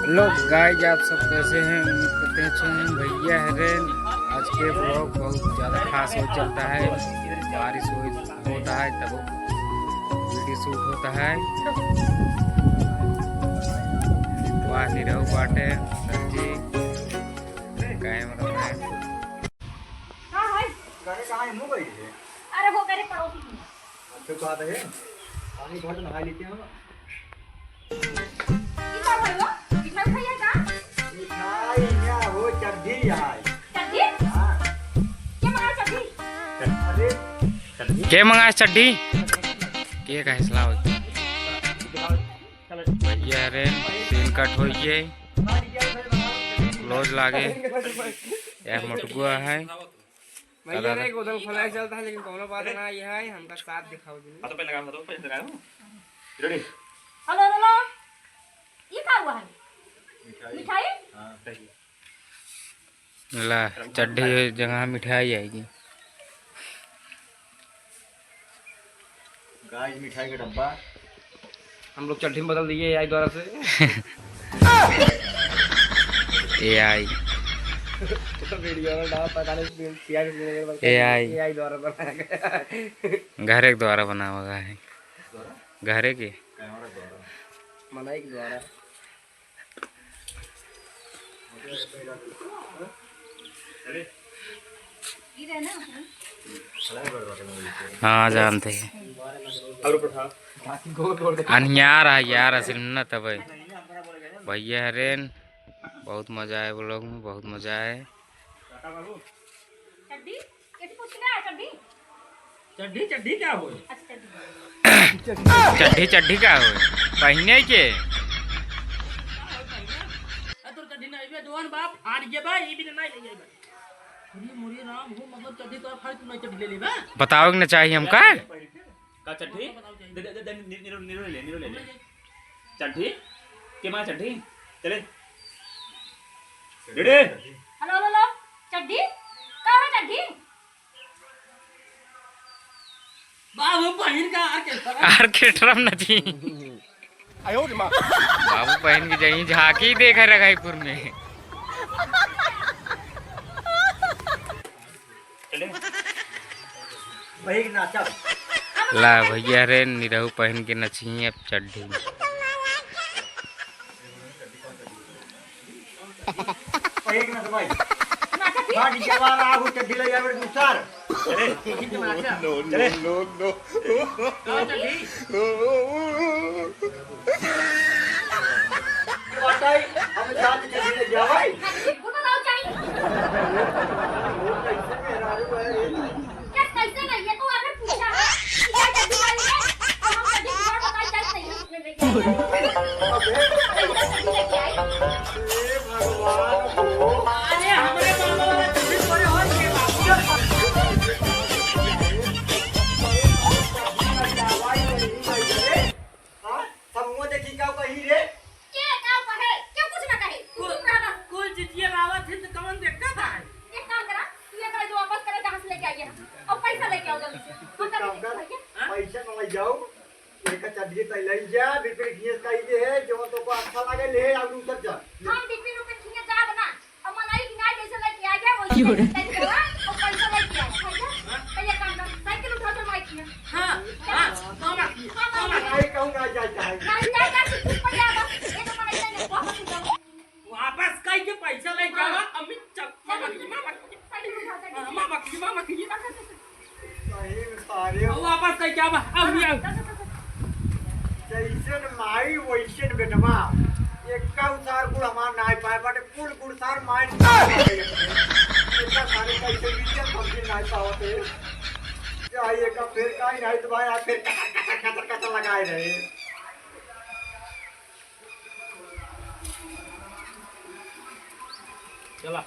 लोग गाइस आप सब कैसे हैं? उम्मीद करते हैं अच्छे हैं। भैया हरेन आज के ब्लॉग बहुत ज़्यादा खास हो चलता है। बारिश होता है तब वीडियो शूट होता है। वाह निरहु बाटे सर जी कैमरा मैन। अरे वो मेरे पड़ोसी की है। अच्छा बात है पानी बहुत नहा लेते हैं हम। कितना भाई वो मिठाई खाइए का मिठाई क्या हो चड्ढी है चड्डी हां क्या मंगा चड्डी अरे के मंगा चड्डी के का हसला हो भैया हरेन सीन कट होइए क्लोज लागे यार मोटुआ है भैया रे गोदम खोला चलता है लेकिन कोनो बात ना ये है हमका साथ दिखाओ जी। तो पहले लगाओ रेडी हेलो हेलो ये क्या हुआ है मिठाई हां सही ला चड्डी जगह मिठाई आएगी। गाइस मिठाई का डब्बा हम लोग चड्ढी में बदल दिए एआई द्वारा से। एआई वीडियो में डाल पता नहीं एआई एआई द्वारा बनाया गया घरे के द्वारा बना हुआ है घरे के कैमरा द्वारा मनाई के द्वारा। ये रहना हाँ जानते हैं और ऊपर था बाकी गोल गोल अनियार है यार असल में ना तब भैया हरेन बहुत मजा आए ब्लॉग में बहुत मजा आए। चड्डी कैसे पूछना है चड्डी चड्ढी चड्ढी क्या हो अच्छा चड्डी चड्ढी चड्ढी का हो पहने के तो चड्ढी नहीं बे दोन बाप फाड़ के बा ये भी नहीं ले जाई बा मुरी मुरी राम हो मतलब चड्ढी तो फाड़ तू नहीं चड्ढी ले ले बा बताओ कि ना चाहिए हमका का चड्ढी दे नीरो ले चड्ढी के मां चड्ढी चले रेडी हेलो हेलो चड्डी क्या है चड्डी बाबू बहन का आर्केस्ट्रा में नहीं बाबू बहन की जही झांकी देख रघाईपुर में चले वही नाचा ला भैया रे निरहु पहन के नची अब चड्ढी वही नाच भाई नाचा थी गाड़ी जवान आगू चड्ढी ले जावे दूसर चले चले नो बताई हम साथ चड्ढी ले जावे वो तो लाओ चाहिए क्या कैसे नहीं ये तो आपने पूछा है क्या चड्डी वाली है और हम चड्डी की और बताई जाए नहीं उसने लेके आई हे भगवान हो अरे हमरे बाबा वाला चड्ढी करे हो के बाबू समूह देखी का कही रे क्या क्या कहे क्या कुछ ना कहे तू चुप रह बस कोई जितिया बाबा थे तो कमन देखता था एक काम करा तू ये करे जो वापस करे जहां से लेके आई है और पैसा लेके आओ जल्दी से हम कर देंगे पैसा न ले जाओ एक चड्ढी तै ले जा बिक्री घिस का दे है जो तो को अच्छा लागे ले और दूसर जा हम बिक्री रुपए खिया जा बना और मनाई की गाय जैसे लेके आ गया वही लेके चला और पैसा लेके आ ठीक है तो ये काम कर साइकिल उठा कर माइक में हां मामा आई कहूंगा जाता है नहीं नहीं कर तू पर जा बस ये तो मनाई नहीं बहुत सुंदर वापस कई के पैसा ले जावा अमित चक साइकिल उठा कर मामा की सही में सारे वापस कई जावा अब ये जैसे माई वैसे बेटवा एक का उतार गुड़ हमार नाई पाए बाटे कुल गुड़ सार माई इतना सारे पैसे नीचे फंसी नाई पावते चाहिए का फिर काई नहीं तो भाई फिर कटर लगाए रहे चला